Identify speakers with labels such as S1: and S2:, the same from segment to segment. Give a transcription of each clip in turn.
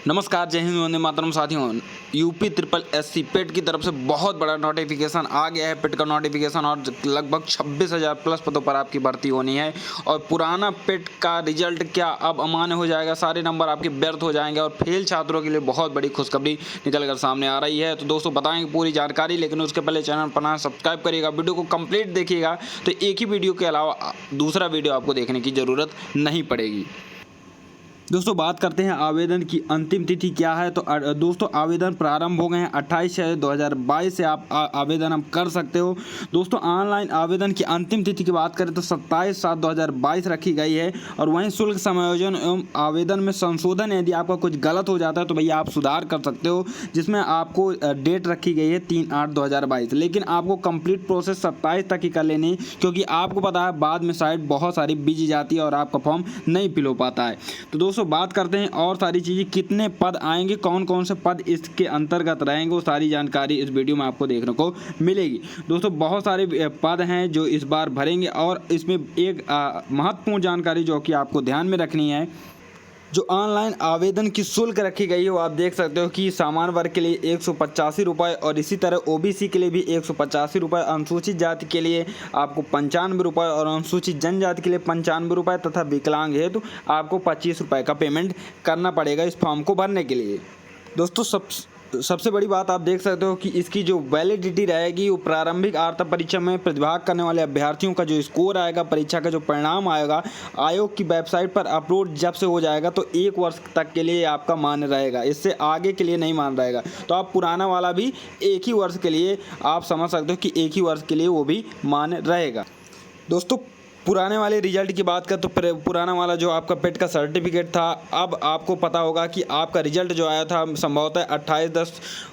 S1: नमस्कार, जय हिंद, वंदे मातरम। साथियों, यूपी ट्रिपल एससी पेट की तरफ से बहुत बड़ा नोटिफिकेशन आ गया है। पेट का नोटिफिकेशन और लगभग 26,000 प्लस पदों पर आपकी भर्ती होनी है। और पुराना पेट का रिजल्ट क्या अब अमान्य हो जाएगा, सारे नंबर आपके व्यर्थ हो जाएंगे। और फेल छात्रों के लिए बहुत बड़ी खुशखबरी निकल कर सामने आ रही है। तो दोस्तों बताएंगे पूरी जानकारी, लेकिन उसके पहले चैनल पर सब्सक्राइब करिएगा, वीडियो को कंप्लीट देखिएगा, तो एक ही वीडियो के अलावा दूसरा वीडियो आपको देखने की ज़रूरत नहीं पड़ेगी। दोस्तों बात करते हैं आवेदन की अंतिम तिथि क्या है। तो दोस्तों आवेदन प्रारंभ हो गए हैं 28/6/2022 से आप आवेदन आप कर सकते हो। दोस्तों ऑनलाइन आवेदन की अंतिम तिथि की बात करें तो 27/7/2022 रखी गई है। और वहीं शुल्क समायोजन एवं आवेदन में संशोधन, यदि आपका कुछ गलत हो जाता है तो भैया आप सुधार कर सकते हो, जिसमें आपको डेट रखी गई है 3/8/2022। लेकिन आपको कंप्लीट प्रोसेस 27 तक ही कर लेनी, क्योंकि आपको पता है बाद में साइट बहुत सारी बिजी जाती है और आपका फॉर्म नहीं फिल हो पाता है। तो दोस्तों बात करते हैं और सारी चीज़ें, कितने पद आएंगे, कौन कौन से पद इसके अंतर्गत रहेंगे, वो सारी जानकारी इस वीडियो में आपको देखने को मिलेगी। दोस्तों बहुत सारे पद हैं जो इस बार भरेंगे, और इसमें एक महत्वपूर्ण जानकारी जो कि आपको ध्यान में रखनी है, जो ऑनलाइन आवेदन की शुल्क रखी गई है वो आप देख सकते हो कि सामान्य वर्ग के लिए 185 रुपये, और इसी तरह ओबीसी के लिए भी 185 रुपये, अनुसूचित जाति के लिए आपको 95 रुपये, और अनुसूचित जनजाति के लिए 95 रुपये, तथा विकलांग है तो आपको 25 रुपये का पेमेंट करना पड़ेगा इस फॉर्म को भरने के लिए। दोस्तों सबसे बड़ी बात आप देख सकते हो कि इसकी जो वैलिडिटी रहेगी वो प्रारंभिक आर्थिक परीक्षा में प्रतिभाग करने वाले अभ्यर्थियों का जो स्कोर आएगा, परीक्षा का जो परिणाम आएगा, आयोग की वेबसाइट पर अपलोड जब से हो जाएगा तो 1 वर्ष तक के लिए आपका मान्य रहेगा, इससे आगे के लिए नहीं मान रहेगा। तो आप पुराना वाला भी 1 ही वर्ष के लिए आप समझ सकते हो कि 1 ही वर्ष के लिए वो भी मान्य रहेगा। दोस्तों पुराने वाले रिजल्ट की बात करें तो पुराना वाला जो आपका पेट का सर्टिफिकेट था, अब आपको पता होगा कि आपका रिजल्ट जो आया था संभवतः 28/10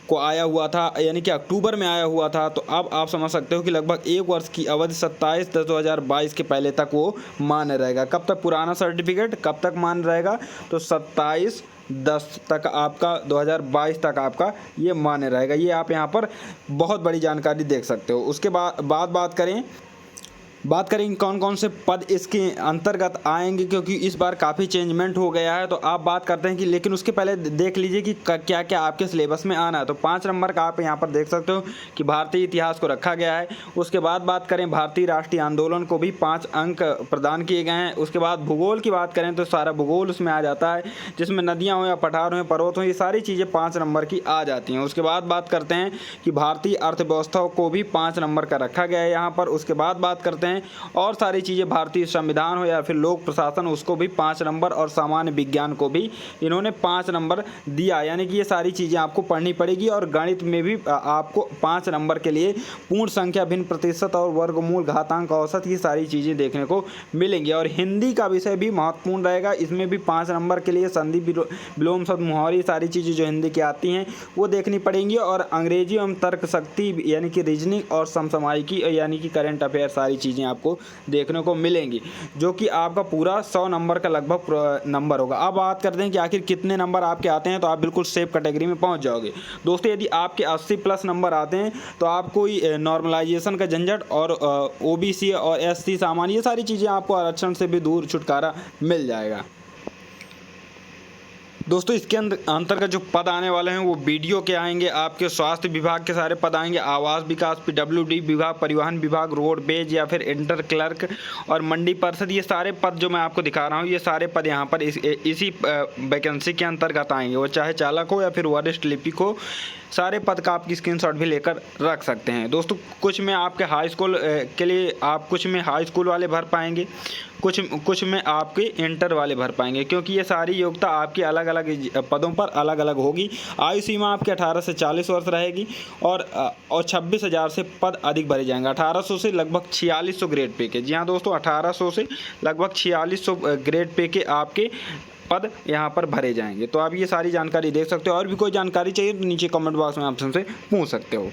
S1: को आया हुआ था, यानी कि अक्टूबर में आया हुआ था। तो अब आप समझ सकते हो कि लगभग 1 वर्ष की अवधि 27/10/2022 के पहले तक वो मान्य रहेगा। कब तक पुराना सर्टिफिकेट कब तक मान्य रहेगा? तो 27/10 तक आपका 2022 तक आपका ये मान्य रहेगा। ये आप यहाँ पर बहुत बड़ी जानकारी देख सकते हो। उसके बाद बात करें कौन कौन से पद इसके अंतर्गत आएंगे, क्योंकि इस बार काफ़ी चेंजमेंट हो गया है। तो आप बात करते हैं कि, लेकिन उसके पहले देख लीजिए कि क्या क्या आपके सिलेबस में आना है। तो 5 नंबर का आप यहाँ पर देख सकते हो कि भारतीय इतिहास को रखा गया है। उसके बाद बात करें भारतीय राष्ट्रीय आंदोलन को भी 5 अंक प्रदान किए गए हैं। उसके बाद भूगोल की बात करें तो सारा भूगोल उसमें आ जाता है, जिसमें नदियाँ हो या पठार हो, पर्वत हो, ये सारी चीज़ें 5 नंबर की आ जाती हैं। उसके बाद बात करते हैं कि भारतीय अर्थव्यवस्था को भी 5 नंबर का रखा गया है यहाँ पर। उसके बाद बात करते हैं और सारी चीज़ें, भारतीय संविधान हो या फिर लोक प्रशासन, उसको भी 5 नंबर, और सामान्य विज्ञान को भी इन्होंने 5 नंबर दिया। यानी कि ये सारी चीज़ें आपको पढ़नी पड़ेगी। और गणित में भी आपको 5 नंबर के लिए पूर्ण संख्या, भिन्न प्रतिशत और वर्गमूल, घातांक, औसत, ये सारी चीज़ें देखने को मिलेंगी। और हिंदी का विषय भी महत्वपूर्ण रहेगा, इसमें भी 5 नंबर के लिए संधि, विलोम शब्द, मुहावरे, सारी चीज़ें जो हिंदी की आती हैं वो देखनी पड़ेंगी। और अंग्रेजी एवं तर्क शक्ति यानी कि रीजनिंग और समसामयिकी यानी कि करंट अफेयर, सारी चीज़ें आपको देखने को मिलेंगी, जो कि आपका पूरा 100 नंबर का लगभग नंबर होगा। अब बात करते हैं कि आखिर कितने नंबर आपके आते हैं, तो आप बिल्कुल सेफ कैटेगरी में पहुंच जाओगे। दोस्तों यदि आपके 80 प्लस नंबर आते हैं तो आपको नॉर्मलाइजेशन का झंझट और ओबीसी और एससी सामान्य, ये सारी चीज़ें आपको आरक्षण से भी दूर छुटकारा मिल जाएगा। दोस्तों इसके अंतर्गत जो पद आने वाले हैं वो वीडियो के आएंगे, आपके स्वास्थ्य विभाग के सारे पद आएंगे, आवास विकास, पीडब्ल्यूडी विभाग, परिवहन विभाग, रोडवेज या फिर इंटर क्लर्क और मंडी परिषद, ये सारे पद जो मैं आपको दिखा रहा हूँ, ये सारे पद यहाँ पर इसी वैकेंसी के अंतर्गत आएंगे। वो चाहे चालक हो या फिर वरिष्ठ लिपिक हो, सारे पद का आपकी स्क्रीनशॉट भी लेकर रख सकते हैं। दोस्तों कुछ में आपके हाई स्कूल के लिए कुछ में हाई स्कूल वाले भर पाएंगे, कुछ में आपके इंटर वाले भर पाएंगे, क्योंकि ये सारी योग्यता आपकी अलग अलग पदों पर अलग अलग होगी। आयु सीमा आपके 18 से 40 वर्ष रहेगी, और 26,000 से पद अधिक भरे जाएंगे। 1800 से लगभग 4600 ग्रेड पे के, जी हाँ दोस्तों, 1800 से लगभग 4600 ग्रेड पे के आपके पद यहाँ पर भरे जाएंगे। तो आप ये सारी जानकारी देख सकते हो। और भी कोई जानकारी चाहिए तो नीचे कमेंट बॉक्स में आप हमसे पूछ सकते हो।